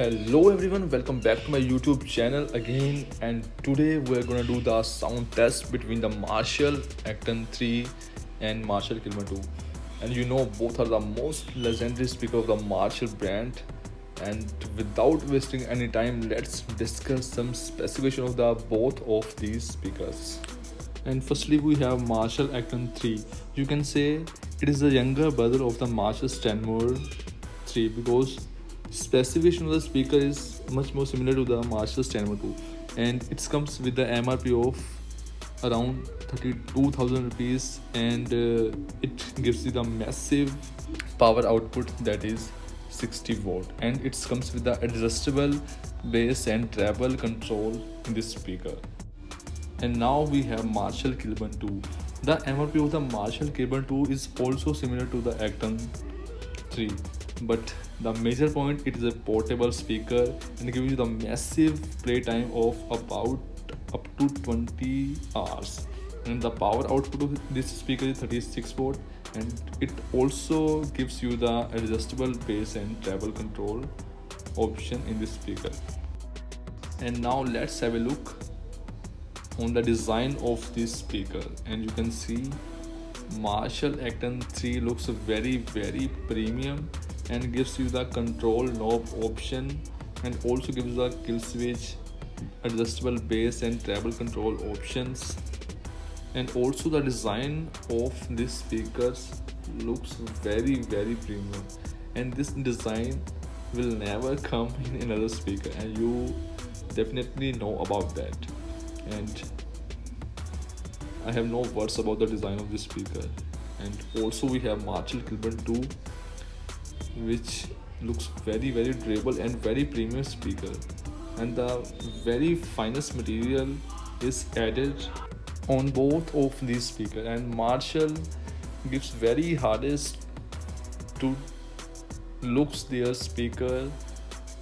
Hello everyone, welcome back to my YouTube channel again, and today we're gonna do the sound test between the Marshall Acton 3 and Marshall Kilburn 2. And you know, both are the most legendary speaker of the Marshall brand. And without wasting any time, let's discuss some specification of the both of these speakers. And firstly, we have Marshall Acton 3. You can say it is the younger brother of the Marshall Stanmore 3 because specification of the speaker is much more similar to the Marshall Stanmore 2, and it comes with the MRP of around 32,000 rupees, and it gives you the massive power output that is 60 watt, and it comes with the adjustable bass and treble control in this speaker. And now we have Marshall Kilburn 2. The MRP of the Marshall Kilburn 2 is also similar to the Acton 3, but the major point, it is a portable speaker and gives you the massive playtime of about up to 20 hours. And the power output of this speaker is 36 watt, and it also gives you the adjustable bass and treble control option in this speaker. And now let's have a look on the design of this speaker, and you can see Marshall Acton 3 looks very premium and gives you the control knob option, and also gives the kill switch, adjustable bass and treble control options. And also the design of this speakers looks very premium, and this design will never come in another speaker, and you definitely know about that. And I have no words about the design of this speaker. And also we have Marshall Kilburn 2, which looks very durable and very premium speaker, and the very finest material is added on both of these speakers, and Marshall gives very hardest to looks their speaker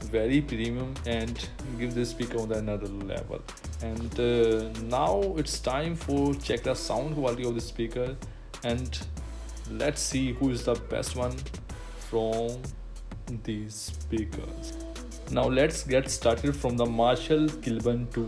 very premium and gives this speaker on another level. And now it's time for check the sound quality of the speaker, and let's see who is the best one from these speakers. Now let's get started from the Marshall Kilburn 2.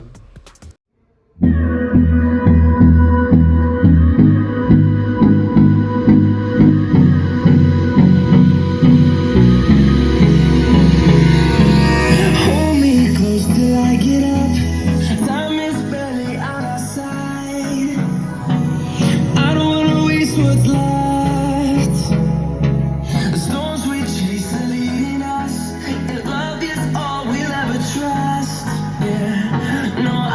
No,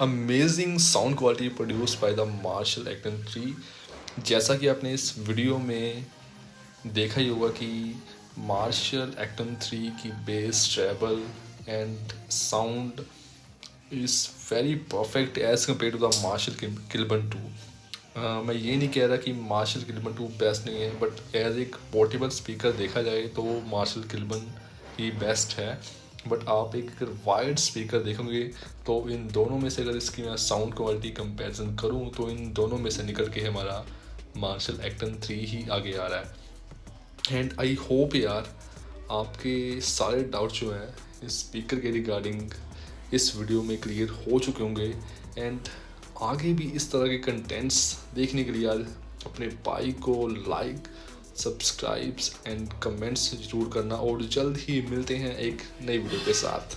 amazing sound quality produced by the Marshall Acton 3। जैसा कि आपने इस video में देखा ही होगा कि martial Acton 3 की bass treble and sound is very perfect as compare to the Marshall Kilburn 2। मैं ये नहीं कह रहा कि मार्शल किलबन 2 बेस्ट नहीं है, बट एज एक पोर्टेबल स्पीकर देखा जाए तो मार्शल किलबन ही बेस्ट है। बट आप एक अगर वाइड स्पीकर देखोगे तो इन दोनों में से अगर इसकी मैं साउंड क्वालिटी कंपैरिजन करूँ तो इन दोनों में से निकल के हमारा मार्शल एक्टन 3 ही आगे आ रहा है। एंड आई होप यार आपके सारे डाउट जो हैं इस स्पीकर के रिगार्डिंग इस वीडियो में क्लियर हो चुके होंगे। एंड आगे भी इस तरह के कंटेंट्स देखने के लिए यार अपने भाई को लाइक, सब्सक्राइब्स एंड कमेंट्स ज़रूर करना, और जल्द ही मिलते हैं एक नई वीडियो के साथ।